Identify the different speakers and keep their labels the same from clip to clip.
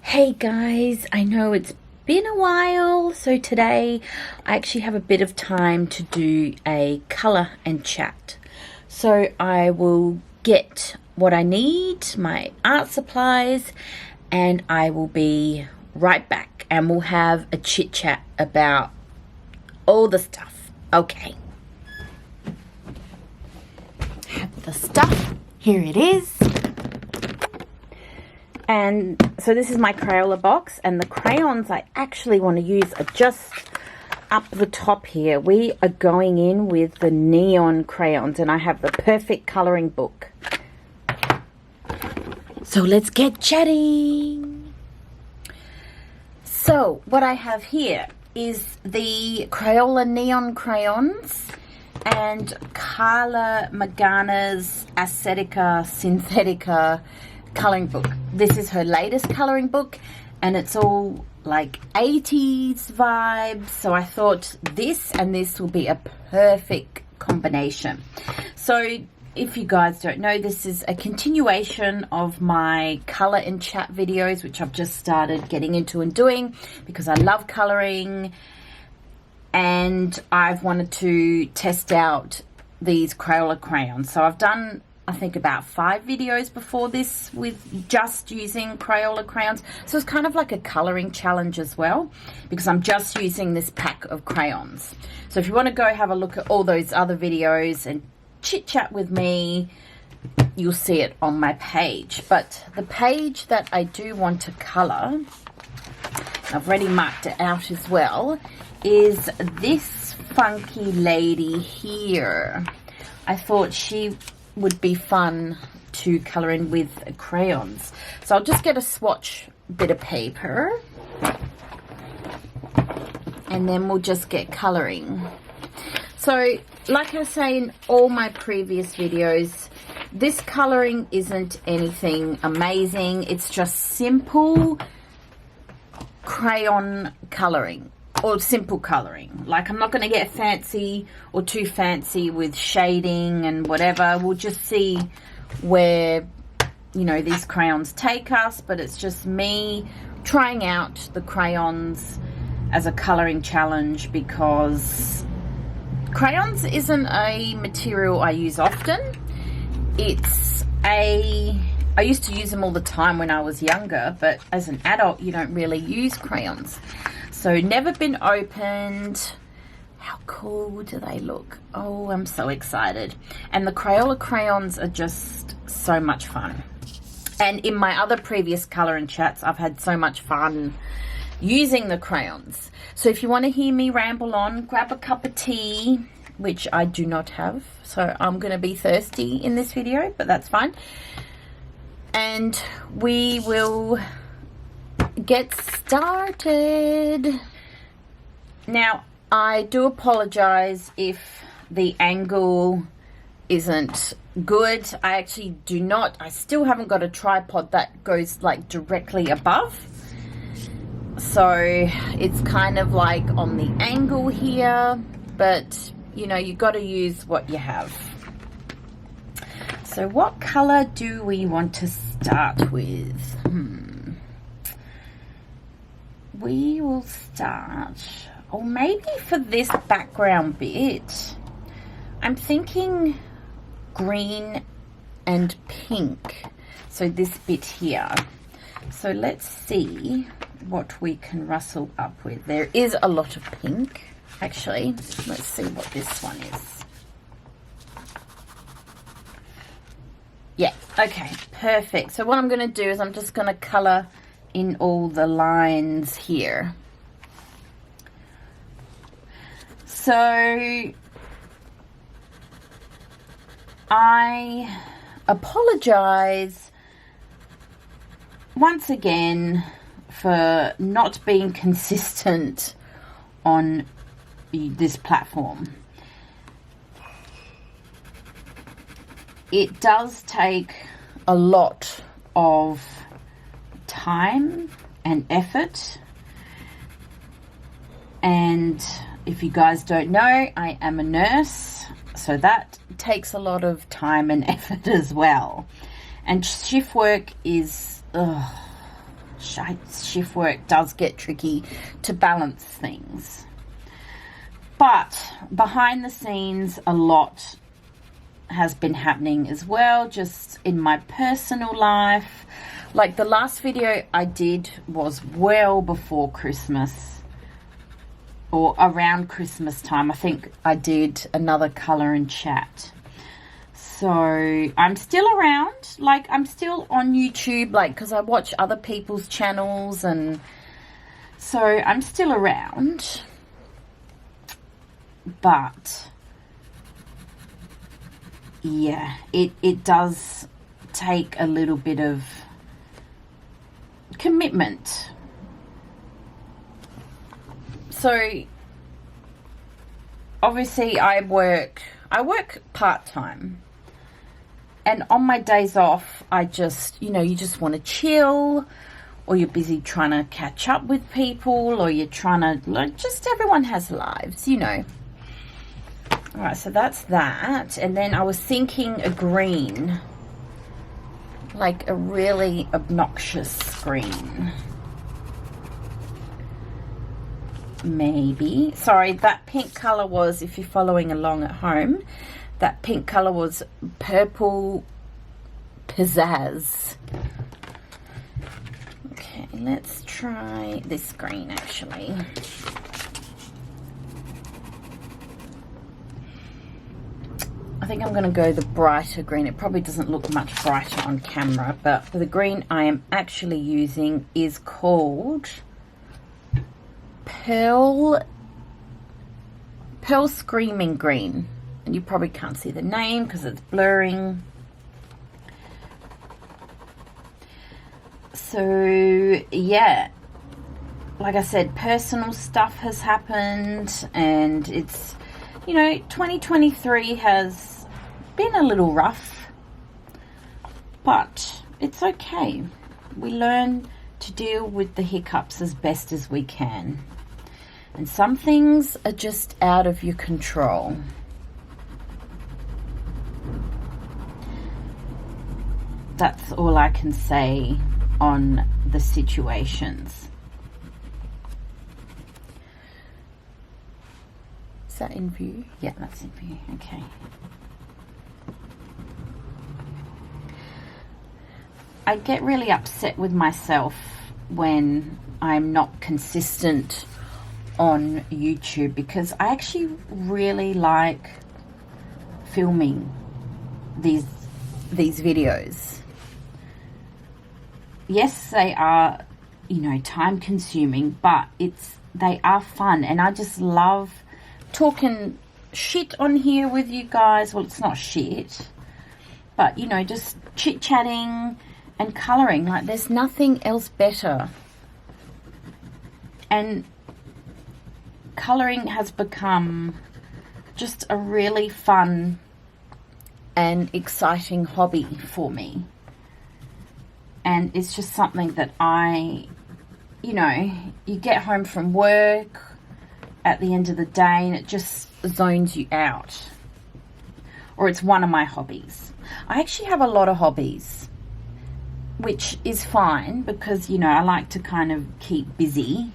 Speaker 1: Hey guys, I know it's been a while, so today I actually have a bit of time to do a colour and chat. So I will get what I need, my art supplies, and I will be right back and we'll have a chit chat about all the stuff. Okay. Have the stuff. Here it is. And so this is my Crayola box, and the crayons I actually want to use are just up the top here. We are going in with the Neon Crayons, and I have the perfect colouring book. So let's get chatting. So what I have here is the Crayola Neon Crayons and Carla Magana's Acetica Synthetica colouring book. This is her latest colouring book, and it's all like 80s vibes, so I thought this and this will be a perfect combination. So if you guys don't know, this is a continuation of my colour and chat videos, which I've just started getting into and doing because I love colouring, and I've wanted to test out these Crayola crayons. So I've done, I think, about 5 videos before this with just using Crayola crayons. So it's kind of like a colouring challenge as well, because I'm just using this pack of crayons. So if you want to go have a look at all those other videos and chit chat with me, you'll see it on my page. But the page that I do want to colour, I've already marked it out as well, is this funky lady here. I thought she would be fun to colour in with crayons. So I'll just get a swatch bit of paper and then we'll just get colouring. So like I say in all my previous videos, this colouring isn't anything amazing. It's just simple crayon colouring, or simple colouring. Like, I'm not going to get fancy or too fancy with shading and whatever. We'll just see where, you know, these crayons take us, but it's just me trying out the crayons as a colouring challenge, because crayons isn't a material I use often. I used to use them all the time when I was younger, but as an adult you don't really use crayons. So never been opened. How cool do they look? Oh, I'm so excited. And the Crayola crayons are just so much fun. And in my other previous colour and chats, I've had so much fun using the crayons. So if you want to hear me ramble on, grab a cup of tea, which I do not have. So I'm going to be thirsty in this video, but that's fine. And we will get started. Now, I do apologize if the angle isn't good. I actually do not. I still haven't got a tripod that goes like directly above. So it's kind of like on the angle here, but you know, you got to use what you have. So what color do we want to start with? We will start, or maybe for this background bit, I'm thinking green and pink. So this bit here. So let's see what we can rustle up with. There is a lot of pink, actually. Let's see what this one is. Yeah, okay, perfect. So what I'm going to do is I'm just going to colour in all the lines here. So I apologise once again for not being consistent on this platform. It does take a lot of time and effort, and if you guys don't know, I am a nurse, so that takes a lot of time and effort as well. And shift work is shift work does get tricky to balance things. But behind the scenes, a lot has been happening as well, just in my personal life. Like the last video I did was well before Christmas, or around Christmas time. I think I did another colour and chat. So I'm still around, like I'm still on YouTube, like because I watch other people's channels, and so I'm still around. But yeah, it does take a little bit of commitment. So obviously I work part-time, and on my days off I just, you know, you just want to chill, or you're busy trying to catch up with people, or you're trying to, like, just everyone has lives, you know. All right, so that's that. And then I was thinking a green, like a really obnoxious green. Maybe. Sorry, that pink color was, if you're following along at home, that pink color was Purple Pizzazz. Okay, let's try this green actually. I think I'm going to go the brighter green. It probably doesn't look much brighter on camera, but the green I am actually using is called Pearl Screaming Green. And you probably can't see the name because it's blurring. So yeah, like I said, personal stuff has happened, and it's, you know, 2023 has been a little rough, but it's okay. We learn to deal with the hiccups as best as we can, and some things are just out of your control. That's all I can say on the situations. Is that in view? Yeah, that's in view. Okay. I get really upset with myself when I'm not consistent on YouTube, because I actually really like filming these videos. Yes, they are, you know, time consuming, but they are fun, and I just love talking shit on here with you guys. Well, it's not shit, but, you know, just chit-chatting and colouring. Like, there's nothing else better. And colouring has become just a really fun and exciting hobby for me. And it's just something that you know, you get home from work at the end of the day and it just zones you out. Or it's one of my hobbies. I actually have a lot of hobbies, which is fine because, you know, I like to kind of keep busy.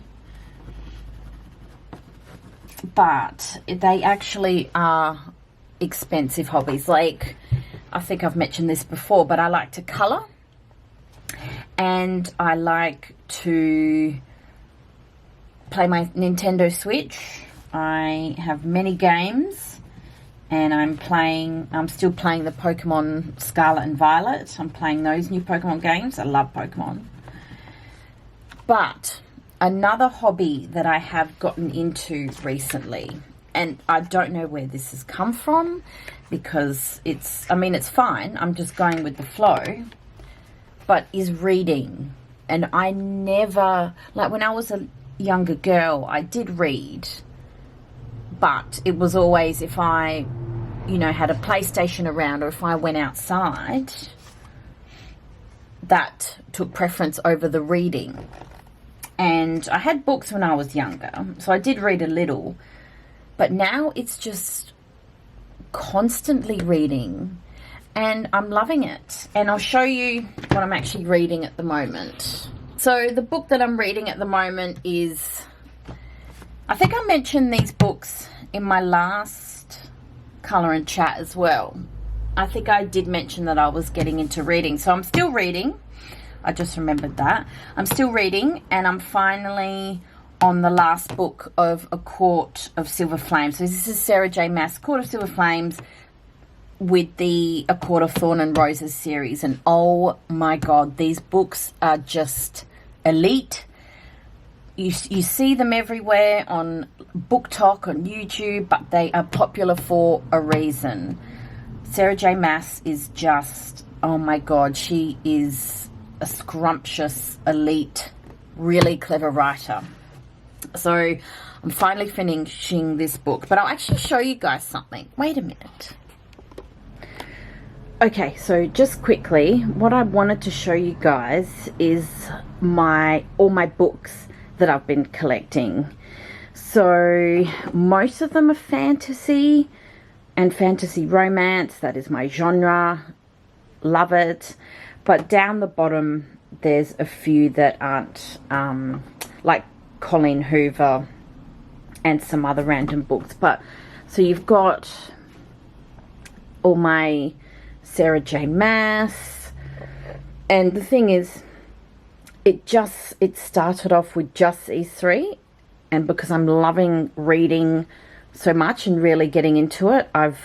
Speaker 1: But they actually are expensive hobbies. Like, I think I've mentioned this before, but I like to colour. And I like to play my Nintendo Switch. I have many games, and I'm still playing the Pokemon Scarlet and Violet. I'm playing those new Pokemon games. I love Pokemon. But another hobby that I have gotten into recently, and I don't know where this has come from, because it's fine. I'm just going with the flow. But is reading. And I never, like when I was a younger girl, I did read, but it was always if I, you know, had a PlayStation around, or if I went outside, that took preference over the reading. And I had books when I was younger, so I did read a little, but now it's just constantly reading. And I'm loving it. And I'll show you what I'm actually reading at the moment. So the book that I'm reading at the moment is, I think I mentioned these books in my last Colour and Chat as well. I think I did mention that I was getting into reading. So I'm still reading. I just remembered that. I'm still reading, and I'm finally on the last book of A Court of Silver Flames. So this is Sarah J. Maas, Court of Silver Flames, with the A Court of Thorn and Roses series. And oh my God, these books are just elite. You see them everywhere on BookTok, on YouTube, but they are popular for a reason. Sarah J. Maas is just, oh my God, she is a scrumptious, elite, really clever writer. So I'm finally finishing this book, but I'll actually show you guys something. Wait a minute. Okay, so just quickly, what I wanted to show you guys is all my books that I've been collecting. So most of them are fantasy and fantasy romance. That is my genre. Love it. But down the bottom, there's a few that aren't, like Colleen Hoover and some other random books. But so you've got all my Sarah J. Maas, and the thing is, it started off with just these three, and because I'm loving reading so much and really getting into it, I've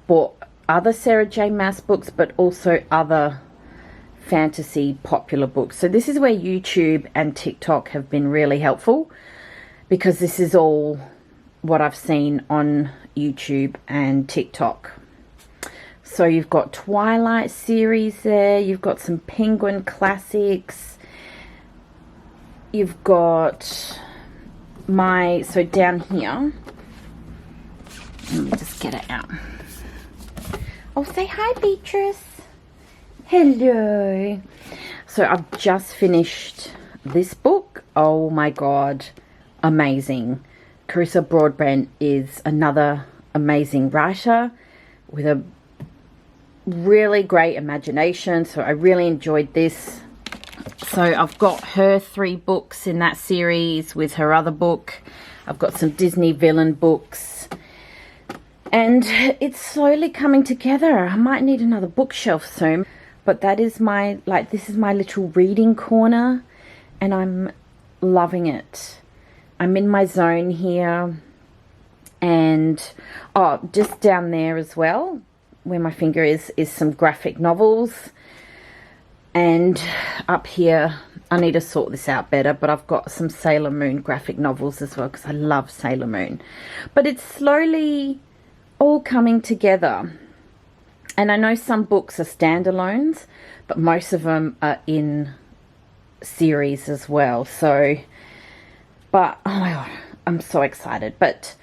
Speaker 1: bought other Sarah J. Maas books, but also other fantasy popular books. So this is where YouTube and TikTok have been really helpful, because this is all what I've seen on YouTube and TikTok. So you've got Twilight series there, you've got some Penguin classics, you've got so down here, let me just get it out. Oh, say hi, Beatrice. Hello. So I've just finished this book. Oh my God, amazing. Carissa Broadbent is another amazing writer with a really great imagination, so I really enjoyed this. So I've got her 3 books in that series with her other book. I've got some Disney villain books, and it's slowly coming together. I might need another bookshelf soon, but that is this is my little reading corner, and I'm loving it. I'm in my zone here. And just down there as well, where my finger is some graphic novels. And up here, I need to sort this out better, but I've got some Sailor Moon graphic novels as well, because I love Sailor Moon. But it's slowly all coming together. And I know some books are standalones, but most of them are in series as well. So, but oh my God, I'm so excited. But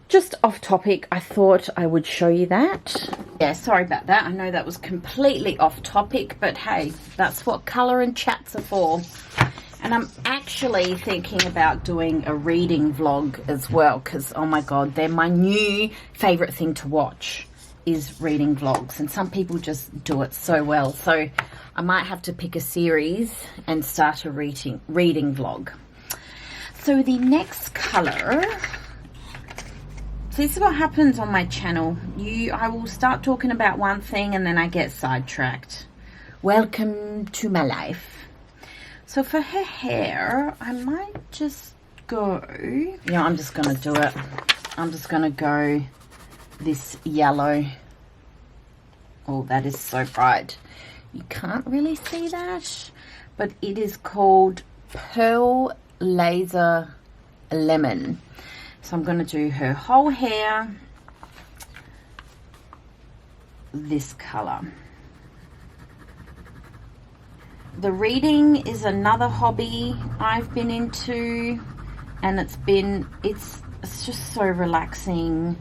Speaker 1: just off topic, I thought I would show you that. Yeah, sorry about that. I know that was completely off topic, but hey, that's what Colour and Chats are for. And I'm actually thinking about doing a reading vlog as well, because oh my God, they're my new favorite thing to watch, is reading vlogs. And some people just do it so well. So I might have to pick a series and start a reading vlog. So the next colour, so this is what happens on my channel. I will start talking about one thing and then I get sidetracked. Welcome to my life. So for her hair, I might just go, I'm just going to do it. I'm just going to go this yellow. Oh, that is so bright. You can't really see that, but it is called Pearl Laser Lemon. So I'm going to do her whole hair this color. The reading is another hobby I've been into, and it's just so relaxing.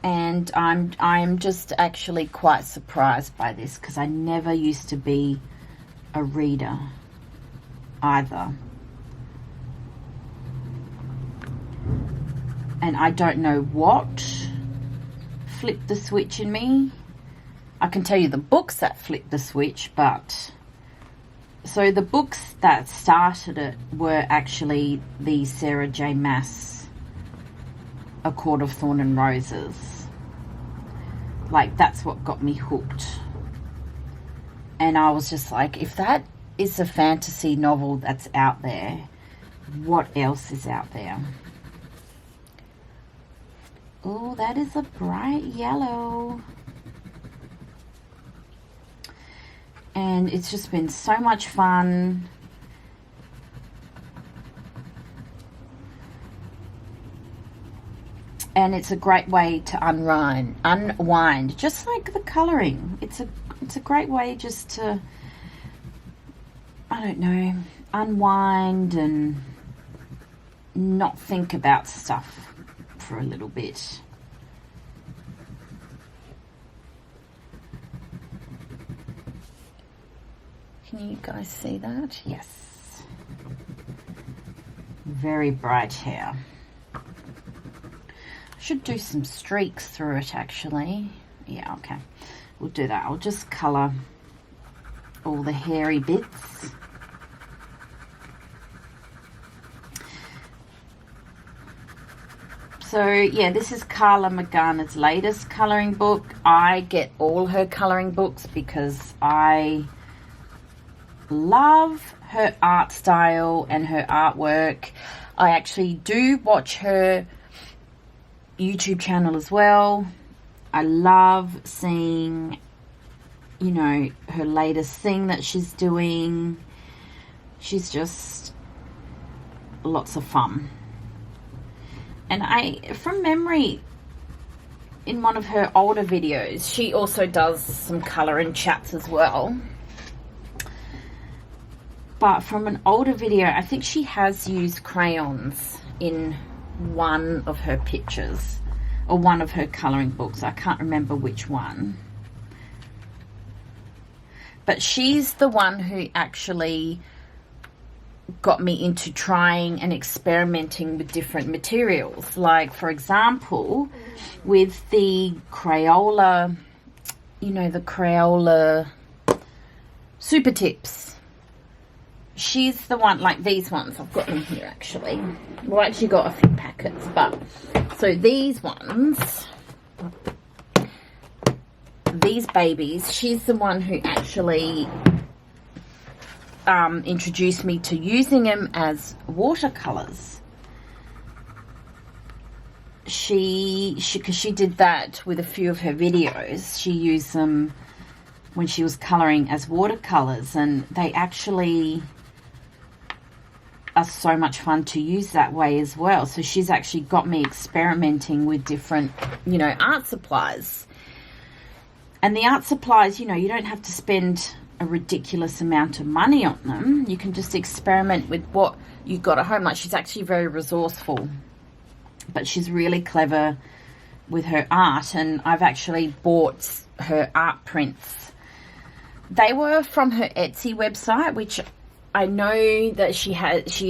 Speaker 1: And I'm just actually quite surprised by this, because I never used to be a reader either. And I don't know what flipped the switch in me, I can tell you the books that flipped the switch, but so the books that started it were actually the Sarah J. Maas A Court of Thorn and Roses. Like, that's what got me hooked. And I was just like, if that is a fantasy novel that's out there, what else is out there? Oh, that is a bright yellow. And it's just been so much fun. And it's a great way to unwind, just like the colouring. It's a great way just to, I don't know, unwind and not think about stuff for a little bit. Can you guys see that? Yes. Very bright hair. I should do some streaks through it actually. Yeah, okay. We'll do that. I'll just colour all the hairy bits. So yeah, this is Carla Magana's latest colouring book. I get all her colouring books because I love her art style and her artwork. I actually do watch her YouTube channel as well. I love seeing, you know, her latest thing that she's doing. She's just lots of fun. And from memory, in one of her older videos, she also does some colour and chats as well. But from an older video, I think she has used crayons in one of her pictures or one of her colouring books. I can't remember which one. But she's the one who actually got me into trying and experimenting with different materials. Like, for example, with the Crayola, you know, the Crayola Super Tips. She's the one, like these ones, I've got them here actually. Well, I actually got a few packets, but so these ones, these babies, she's the one who actually introduced me to using them as watercolors. Because she did that with a few of her videos. She used them when she was coloring as watercolors, and they actually are so much fun to use that way as well. So she's actually got me experimenting with different, you know, art supplies. And the art supplies, you know, you don't have to spend a ridiculous amount of money on them. You can just experiment with what you got at home. Like, she's actually very resourceful, but she's really clever with her art. And I've actually bought her art prints. They were from her Etsy website, which I know that she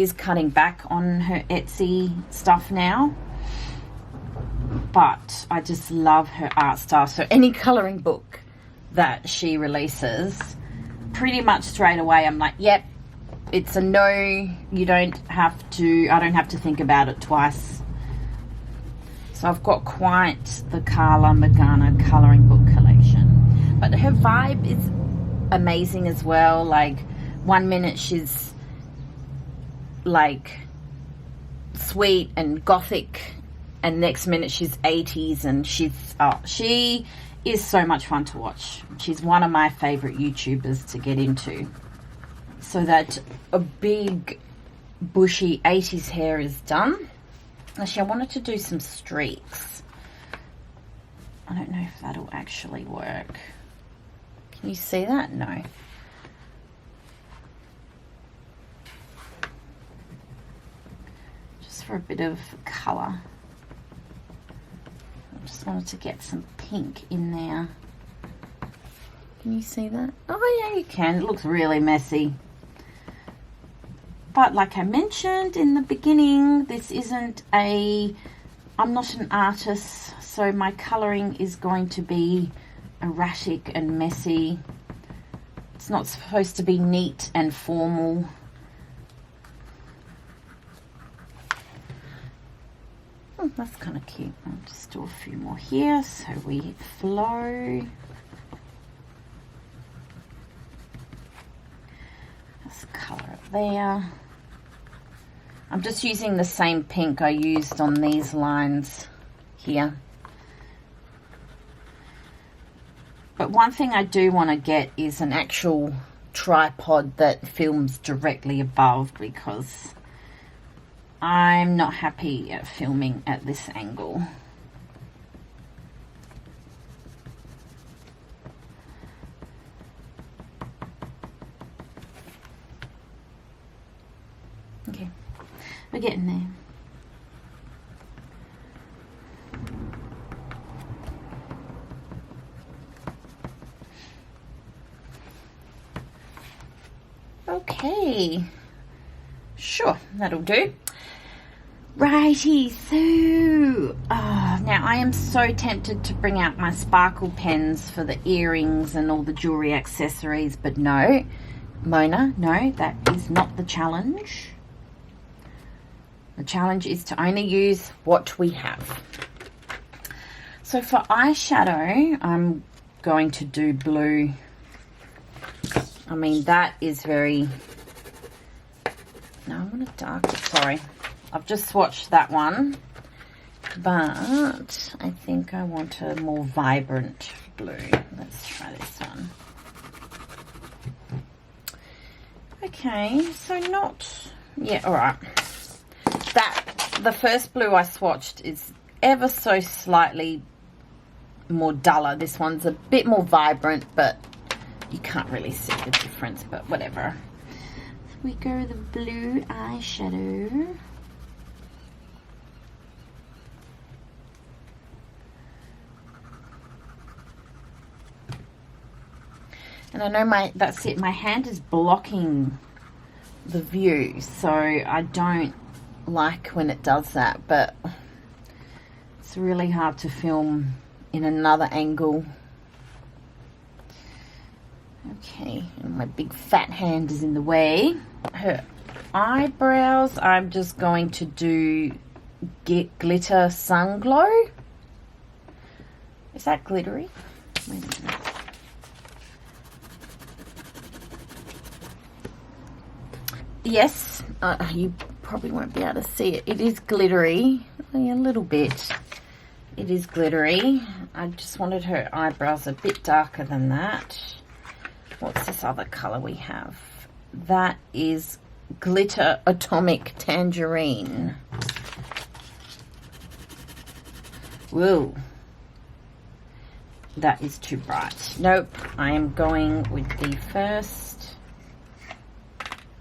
Speaker 1: is cutting back on her Etsy stuff now, but I just love her art style. So any colouring book that she releases, pretty much straight away I'm like, yep, it's a no. You don't have to, I don't have to think about it twice. So I've got quite the Carla Magana colouring book collection, but her vibe is amazing as well. Like, one minute she's like sweet and gothic, and next minute she's 80s, and she is so much fun to watch. She's one of my favorite YouTubers to get into. So that a big bushy 80s hair is done. Actually, I wanted to do some streaks. I don't know if that'll actually work. Can you see that? No. Just for a bit of colour. I just wanted to get some pink in there. Can you see that? Oh yeah, you can. It looks really messy. But like I mentioned in the beginning, this isn't I'm not an artist, so my colouring is going to be erratic and messy. It's not supposed to be neat and formal. Oh, that's kind of cute. I'll just do a few more here so we flow. Just colour it there. I'm just using the same pink I used on these lines here. But one thing I do want to get is an actual tripod that films directly above, because I'm not happy at filming at this angle. Okay, we're getting there. Okay, sure, that'll do. Righty, so now I am so tempted to bring out my sparkle pens for the earrings and all the jewelry accessories, but no, Mona, no, that is not the challenge. The challenge is to only use what we have. So for eyeshadow, I'm going to do blue. I mean, that is very... No, I'm going to darken. Sorry. I've just swatched that one. But I think I want a more vibrant blue. Let's try this one. Okay, so not... Yeah, all right. The first blue I swatched is ever so slightly more duller. This one's a bit more vibrant, but you can't really see the difference, but whatever. So we go the blue eyeshadow. And I know that's it, my hand is blocking the view, so I don't like when it does that, but it's really hard to film in another angle. Okay, and my big fat hand is in the way. Her eyebrows, I'm just going to do glitter sun glow. Is that glittery? Wait a minute. Yes, you probably won't be able to see it. It is glittery, only a little bit. It is glittery. I just wanted her eyebrows a bit darker than that. What's this other color we have? That is Glitter Atomic Tangerine. Whoa. That is too bright. Nope, I am going with the first.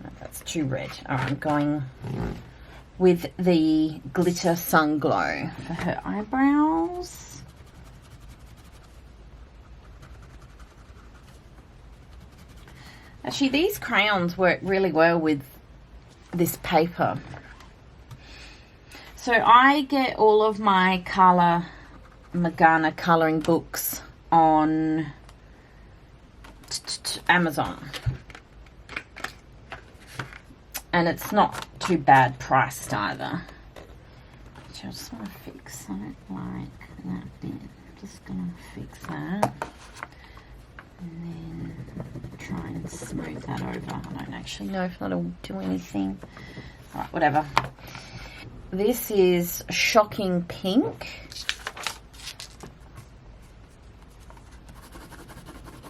Speaker 1: No, that's too red. Alright, I'm going with the Glitter Sun Glow for her eyebrows. Actually, these crayons work really well with this paper. So I get all of my Carla Magana colouring books on Amazon. And it's not too bad priced either. Which I just want to fix. I don't like that bit. I'm just going to fix that. And then try and smooth that over. I don't actually know if that'll do anything. Alright, whatever. This is Shocking Pink.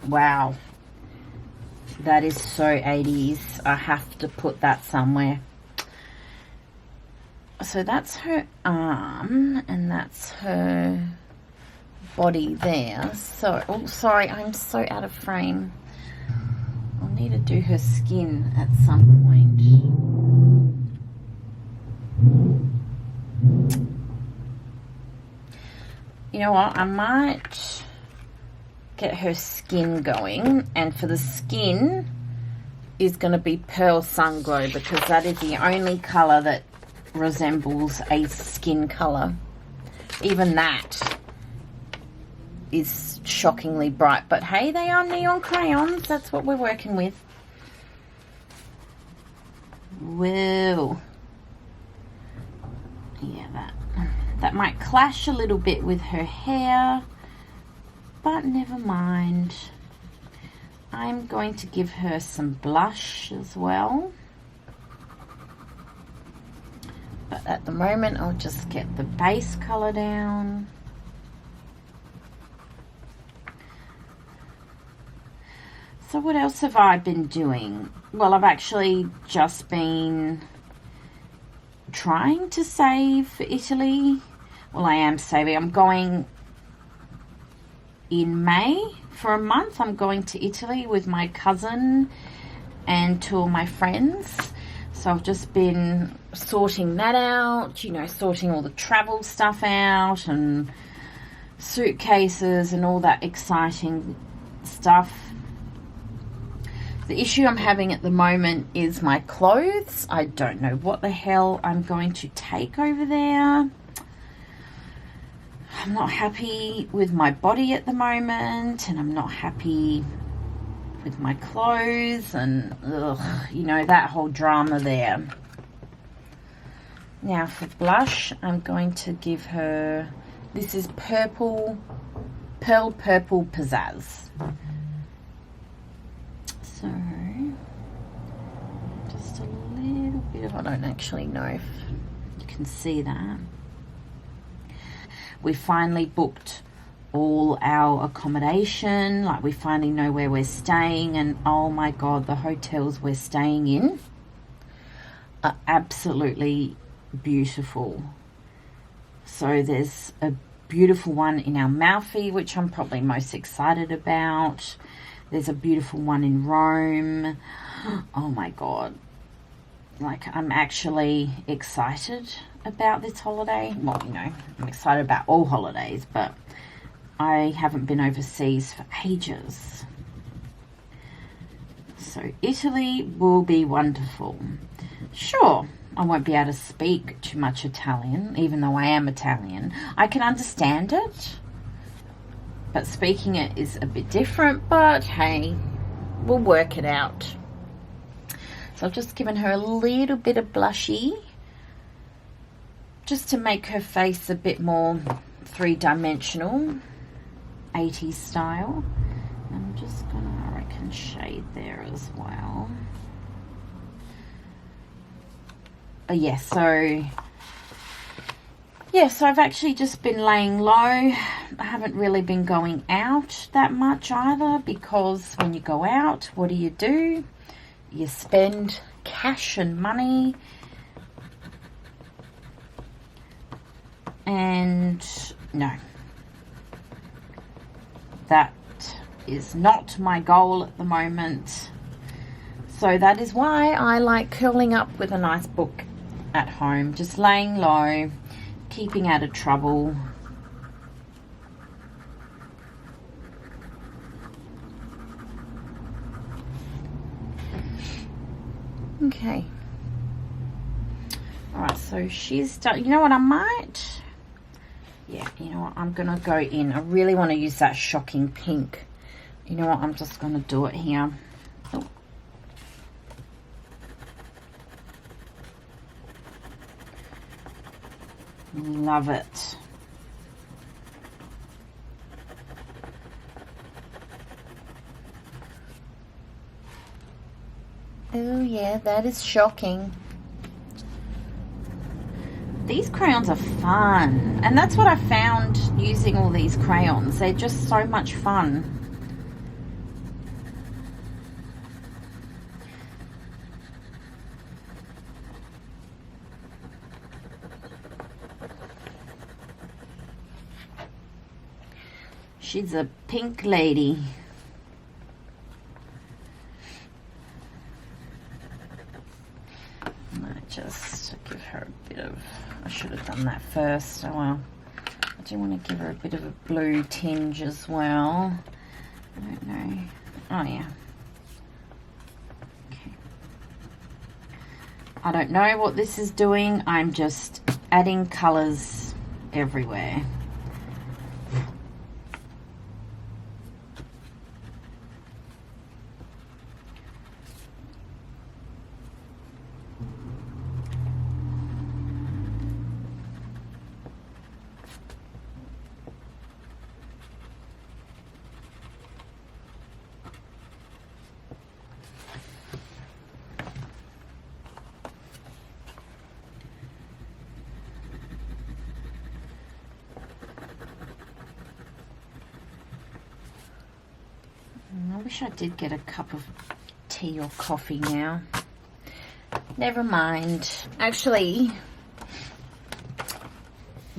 Speaker 1: Wow. That is so 80s. I have to put that somewhere. So that's her arm, and that's her body there. So, oh, sorry, I'm so out of frame. I'll need to do her skin at some point. You know what? I might get her skin going, and for the skin is going to be Pearl Sun Glow, because that is the only colour that resembles a skin colour. Even that is shockingly bright. But hey, they are neon crayons. That's what we're working with. Whoa. Yeah, that might clash a little bit with her hair, but never mind. I'm going to give her some blush as well. But at the moment, I'll just get the base color down. So what else have I been doing? Well, I've actually just been trying to save for Italy. Well, I am saving. I'm going in May for a month. I'm going to Italy with my cousin and 2 of my friends. So I've just been sorting that out, you know, sorting all the travel stuff out and suitcases and all that exciting stuff. The issue I'm having at the moment is my clothes. I don't know what the hell I'm going to take over there. I'm not happy with my body at the moment, and I'm not happy with my clothes, and you know, that whole drama there. Now for blush, I'm going to give her, this is Pearl Purple Pizzazz. So, just a little bit of, I don't actually know if you can see that. We finally booked all our accommodation, like we finally know where we're staying, and oh my god, the hotels we're staying in are absolutely beautiful. So there's a beautiful one in Amalfi, which I'm probably most excited about. There's a beautiful one in Rome. Oh my god. Like, I'm actually excited about this holiday. Well, you know, I'm excited about all holidays, but I haven't been overseas for ages. So Italy will be wonderful. Sure, I won't be able to speak too much Italian, even though I am Italian. I can understand it, but speaking it is a bit different. But hey, we'll work it out. So I've just given her a little bit of blushy, just to make her face a bit more three-dimensional, 80s style. I'm just gonna, I reckon, shade there as well. Yes, so I've actually just been laying low. I haven't really been going out that much either, because when you go out, what do? You spend cash and money, and no, that is not my goal at the moment. So that is why I like curling up with a nice book at home, just laying low, keeping out of trouble. Okay. Alright, so she's done. You know what, I might... Yeah, you know what, I'm going to go in. I really want to use that shocking pink. You know what, I'm just going to do it here. Oh. Love it. Oh yeah, that is shocking. These crayons are fun, and that's what I found using all these crayons. They're just so much fun. She's a pink lady. Just give her a bit of, I should have done that first. Oh well, I do want to give her a bit of a blue tinge as well. I don't know. Oh yeah. Okay. I don't know what this is doing. I'm just adding colors everywhere. wish I did get a cup of tea or coffee now. Never mind. Actually,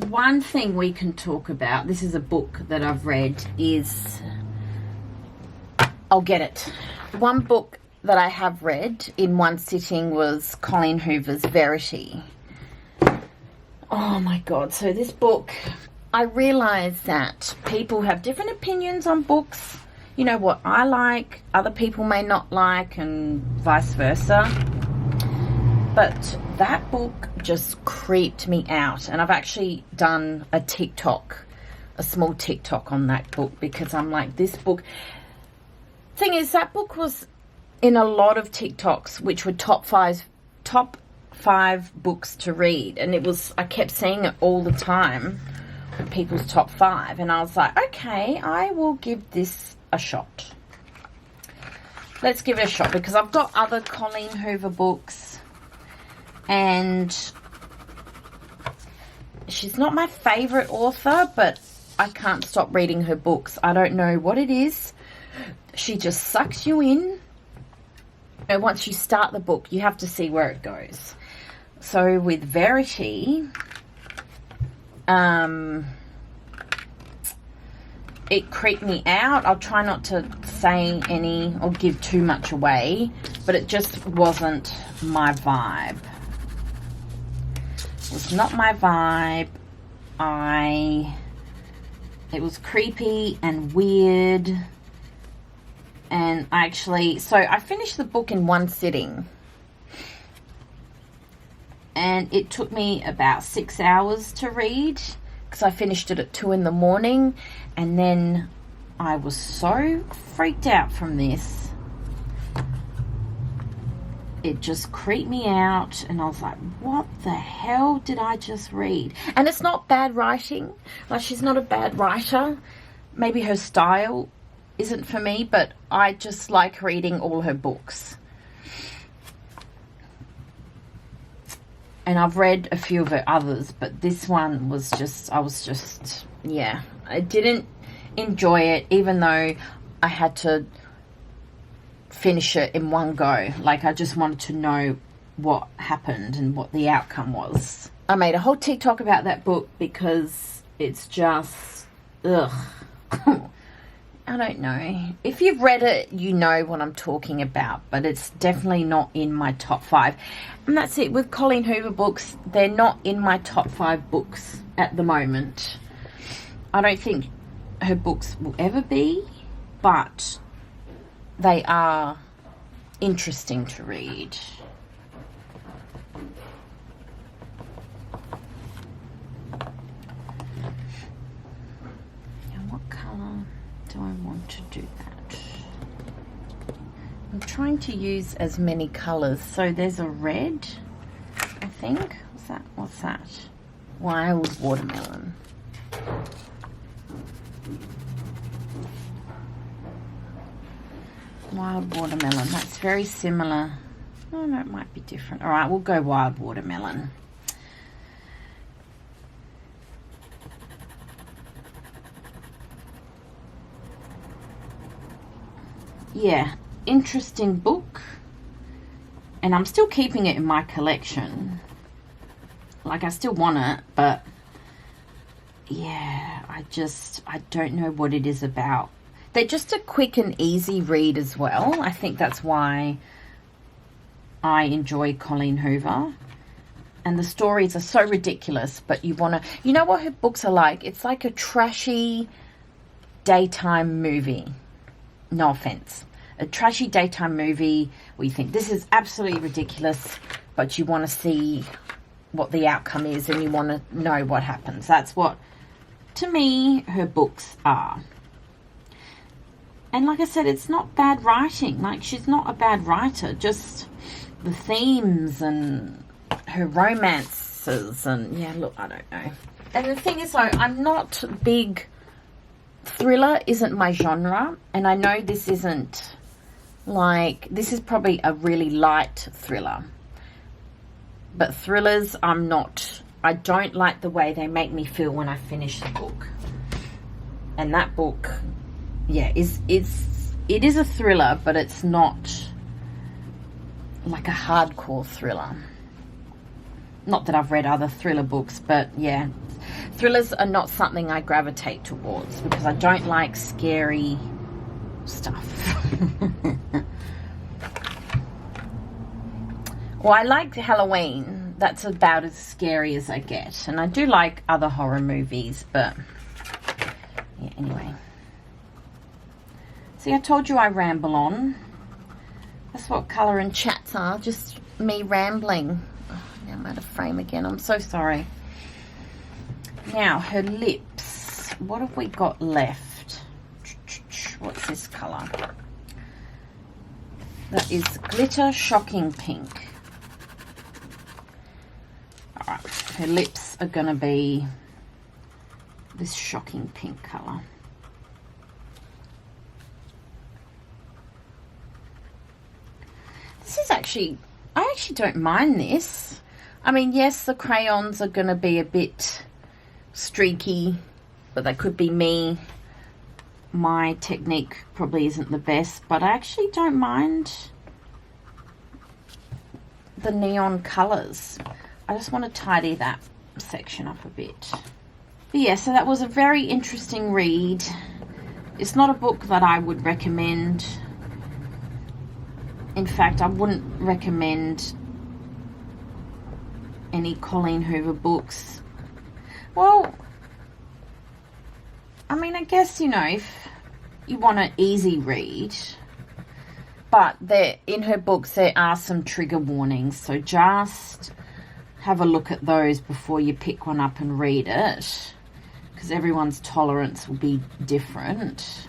Speaker 1: one thing we can talk about, this is a book that I've read, is, I'll get it. One book that I have read in one sitting was Colleen Hoover's Verity. Oh my God. So this book, I realize that people have different opinions on books. You know, what I like, other people may not like, and vice versa. But that book just creeped me out. And I've actually done a TikTok, a small TikTok on that book, because I'm like, this book... Thing is, that book was in a lot of TikToks, which were top five books to read. And it was, I kept seeing it all the time, people's top 5. And I was like, okay, I will give this a shot. Let's give it a shot, because I've got other Colleen Hoover books, and she's not my favorite author, but I can't stop reading her books. I don't know what it is. She just sucks you in, and once you start the book, you have to see where it goes. So with Verity, it creeped me out. I'll try not to say any or give too much away, but it just wasn't my vibe. It was not my vibe. It was creepy and weird. And so I finished the book in one sitting. And it took me about 6 hours to read, because I finished it at 2 in the morning. And then I was so freaked out from this. It just creeped me out. And I was like, what the hell did I just read? And it's not bad writing. Like, she's not a bad writer. Maybe her style isn't for me, but I just like reading all her books. And I've read a few of her others, but this one was just, yeah. I didn't enjoy it, even though I had to finish it in one go. Like, I just wanted to know what happened and what the outcome was. I made a whole TikTok about that book because it's just, ugh. I don't know. If you've read it, you know what I'm talking about, but it's definitely not in my top 5. And that's it. With Colleen Hoover books, they're not in my top 5 books at the moment. I don't think her books will ever be, but they are interesting to read. And what colour do I want to do that? I'm trying to use as many colours. So there's a red, I think. What's that? Wild watermelon. Wild watermelon. That's very similar. Oh no, it might be different. All right, we'll go wild watermelon. Yeah, interesting book, and I'm still keeping it in my collection. Like, I still want it, but yeah, I don't know what it is about. They're just a quick and easy read as well. I think that's why I enjoy Colleen Hoover. And the stories are so ridiculous, but you know what her books are like? It's like a trashy daytime movie. No offense. A trashy daytime movie where you think this is absolutely ridiculous, but you want to see what the outcome is and you want to know what happens. That's what, to me, her books are. And like I said, it's not bad writing. Like, she's not a bad writer. Just the themes and her romances and, yeah, look, I don't know. And the thing is, though, I'm not big... Thriller isn't my genre, and I know this isn't, like, this is probably a really light thriller. But thrillers, I don't like the way they make me feel when I finish the book. And that book, yeah, is it is a thriller, but it's not like a hardcore thriller. Not that I've read other thriller books, but yeah, thrillers are not something I gravitate towards because I don't like scary stuff. Well, I like Halloween. That's about as scary as I get. And I do like other horror movies, but yeah, anyway. See, I told you I ramble on. That's what colour and chats are, just me rambling. Oh, now I'm out of frame again. I'm so sorry. Now, her lips. What have we got left? What's this colour? That is Glitter Shocking Pink. Alright, her lips are going to be this shocking pink colour. This is actually, I actually don't mind this. I mean, yes, the crayons are going to be a bit streaky, but they could be me. My technique probably isn't the best, but I actually don't mind the neon colours. I just want to tidy that section up a bit. But yeah, so that was a very interesting read. It's not a book that I would recommend. In fact, I wouldn't recommend any Colleen Hoover books. Well, I mean, I guess, you know, if you want an easy read, but in her books there are some trigger warnings, so just have a look at those before you pick one up and read it, because everyone's tolerance will be different.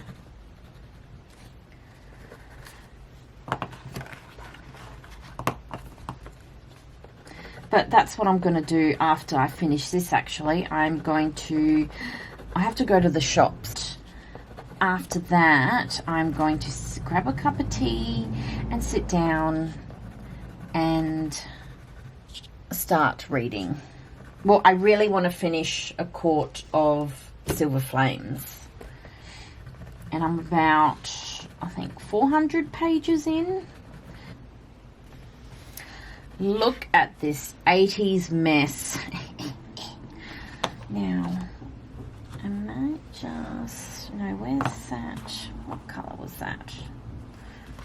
Speaker 1: But that's what I'm going to do after I finish this, actually. I have to go to the shops. After that, I'm going to grab a cup of tea and sit down and start reading. Well, I really want to finish A Court of Silver Flames. And I'm about, I think, 400 pages in. Look at this 80s mess. Now, I might just, no, where's that? What colour was that?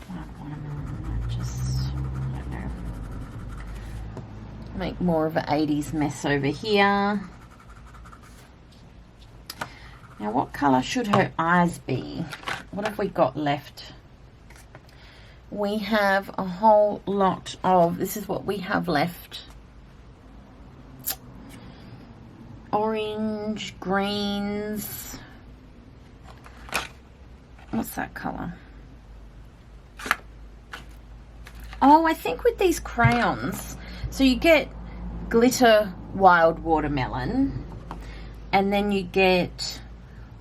Speaker 1: I don't know. Make more of an 80s mess over here. Now, what colour should her eyes be? What have we got left? We have a whole lot of, this is what we have left. Orange, greens. What's that colour? Oh, I think with these crayons, so you get glitter wild watermelon, and then you get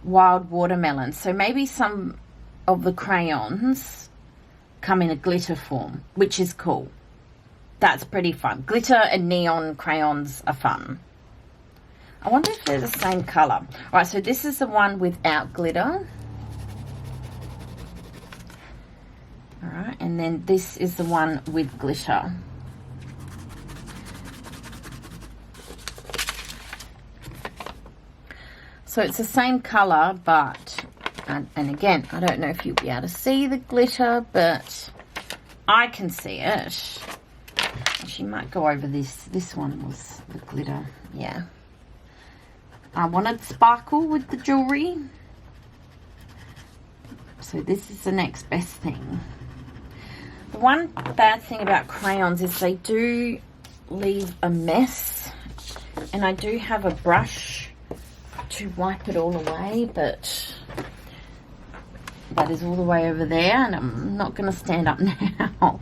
Speaker 1: wild watermelon. So maybe some of the crayons come in a glitter form, which is cool. That's pretty fun. Glitter and neon crayons are fun. I wonder if they're the same colour. All right, so this is the one without glitter. All right, and then this is the one with glitter. So it's the same colour, but, and again, I don't know if you'll be able to see the glitter, but I can see it. She might go over this. This one was the glitter, yeah. I wanted sparkle with the jewellery. So this is the next best thing. The one bad thing about crayons is they do leave a mess. And I do have a brush to wipe it all away, but that is all the way over there, and I'm not going to stand up now.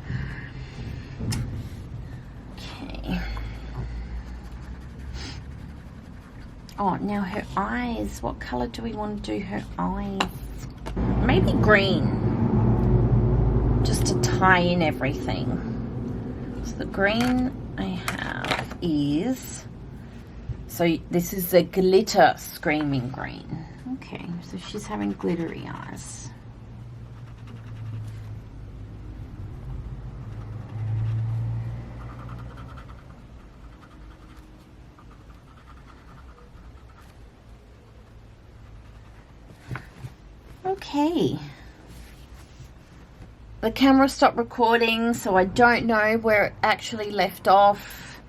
Speaker 1: Okay. Oh, now her eyes. What colour do we want to do her eyes? Maybe green. Just to tie in everything. So the green I have is... So this is a glitter screaming green. Okay, so she's having glittery eyes. Okay. The camera stopped recording, so I don't know where it actually left off.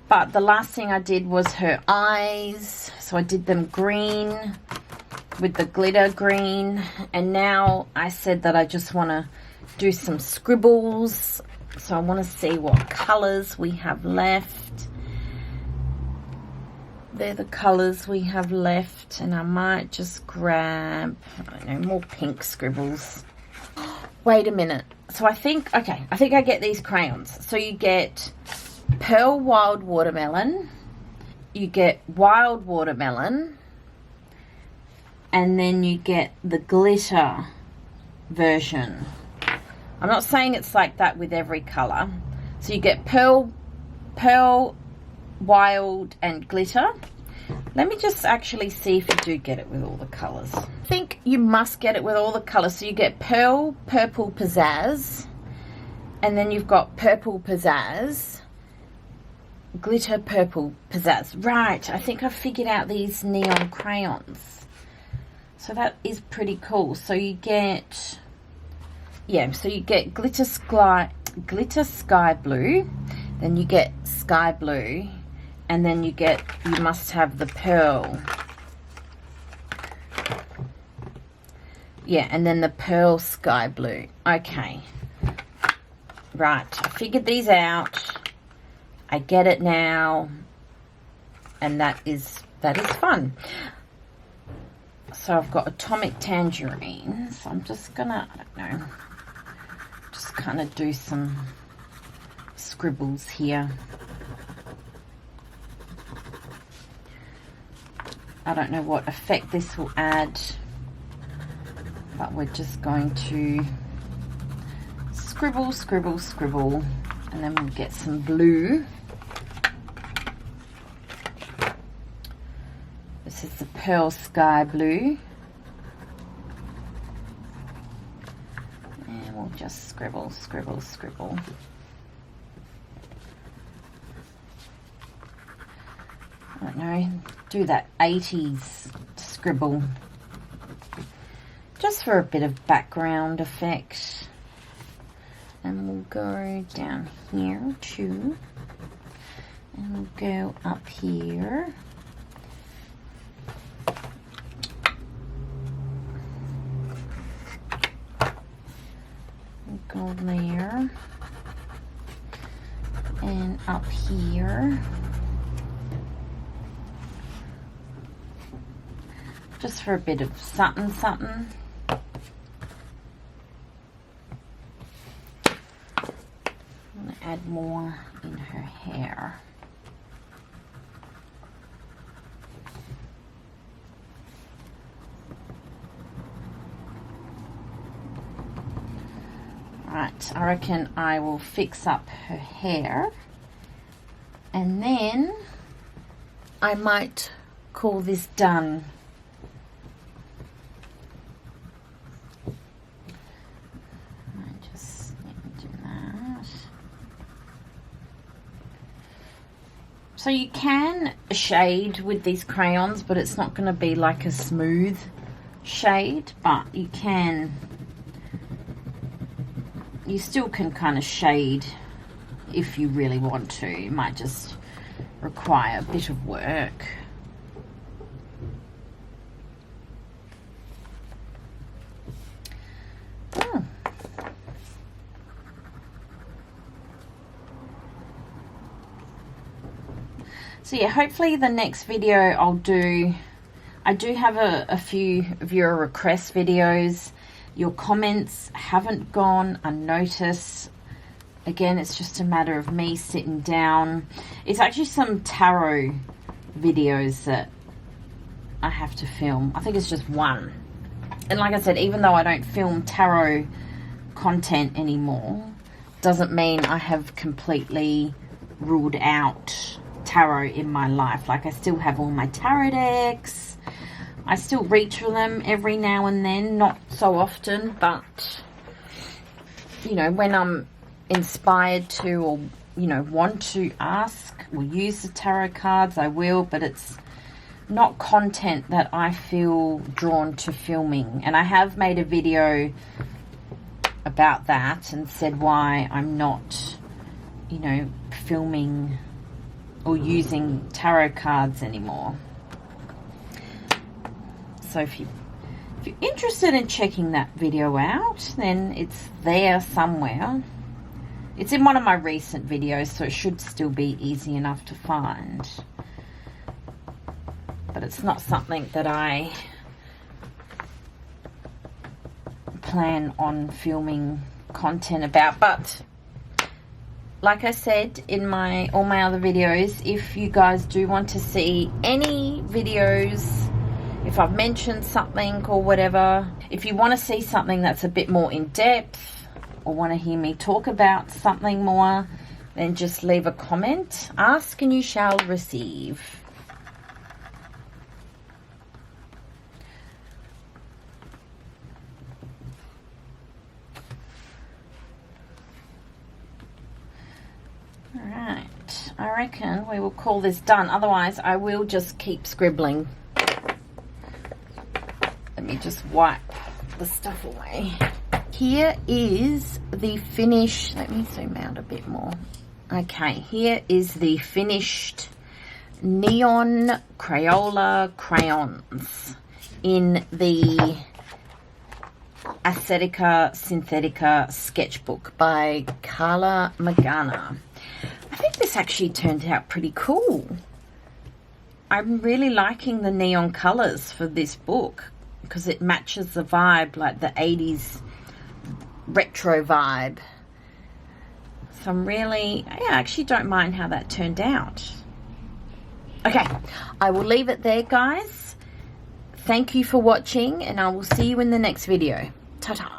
Speaker 1: But the last thing I did was her eyes. So I did them green with the glitter green. And now I said that I just want to do some scribbles. So I want to see what colors we have left. They're the colors we have left. And I might just grab, I don't know, more pink scribbles. Wait a minute. So I think I get these crayons. So you get Pearl Wild Watermelon, you get Wild Watermelon, and then you get the glitter version. I'm not saying it's like that with every color. So you get Pearl, Wild, and Glitter. Let me just actually see if you do get it with all the colors. I think you must get it with all the colors. So you get Pearl, Purple, Pizzazz, and then you've got Purple, Pizzazz, Glitter, Purple, Pizzazz. Right, I think I've figured out these neon crayons. So that is pretty cool. So you get, yeah, so you get Glitter Sky Blue, then you get Sky Blue, and then you must have the Pearl. Yeah, and then the Pearl Sky Blue. Okay. Right, I figured these out. I get it now. And that is fun. So I've got Atomic Tangerine. So I'm just gonna, I don't know, just kind of do some scribbles here. I don't know what effect this will add, but we're just going to scribble, scribble, scribble, and then we'll get some blue. This is the Pearl Sky Blue. And we'll just scribble, scribble, scribble. I don't know, do that 80s scribble. Just for a bit of background effect. And we'll go down here too. And we'll go up here. We'll go there. And up here. Just for a bit of something, something. I'm going to add more in her hair. Right, I reckon I will fix up her hair. And then I might call this done. So you can shade with these crayons, but it's not going to be like a smooth shade, but you still can kind of shade if you really want to. It might just require a bit of work. Oh. So yeah, hopefully the next video I'll do, I do have a few of your request videos. Your comments haven't gone unnoticed. Again, it's just a matter of me sitting down. It's actually some tarot videos that I have to film. I think it's just one. And like I said, even though I don't film tarot content anymore, doesn't mean I have completely ruled out tarot in my life. Like, I still have all my tarot decks. I still reach for them every now and then, not so often, but you know, when I'm inspired to, or you know, want to ask or use the tarot cards, I will. But it's not content that I feel drawn to filming. And I have made a video about that and said why I'm not, you know, filming or using tarot cards anymore. So if you're interested in checking that video out, then it's there somewhere. It's in one of my recent videos, so it should still be easy enough to find. But it's not something that I plan on filming content about. But like I said in all my other videos, if you guys do want to see any videos, if I've mentioned something or whatever, if you want to see something that's a bit more in depth or want to hear me talk about something more, then just leave a comment. Ask and you shall receive. Alright, I reckon we will call this done. Otherwise, I will just keep scribbling. Let me just wipe the stuff away. Here is the finished, let me zoom out a bit more. Okay, here is the finished Neon Crayola Crayons in the Acetica Synthetica sketchbook by Carla Magana. I think this actually turned out pretty cool. I'm really liking the neon colors for this book because it matches the vibe, like the 80s retro vibe. So I'm really, I actually don't mind how that turned out. Okay, I will leave it there, guys. Thank you for watching, and I will see you in the next video. Ta-ta.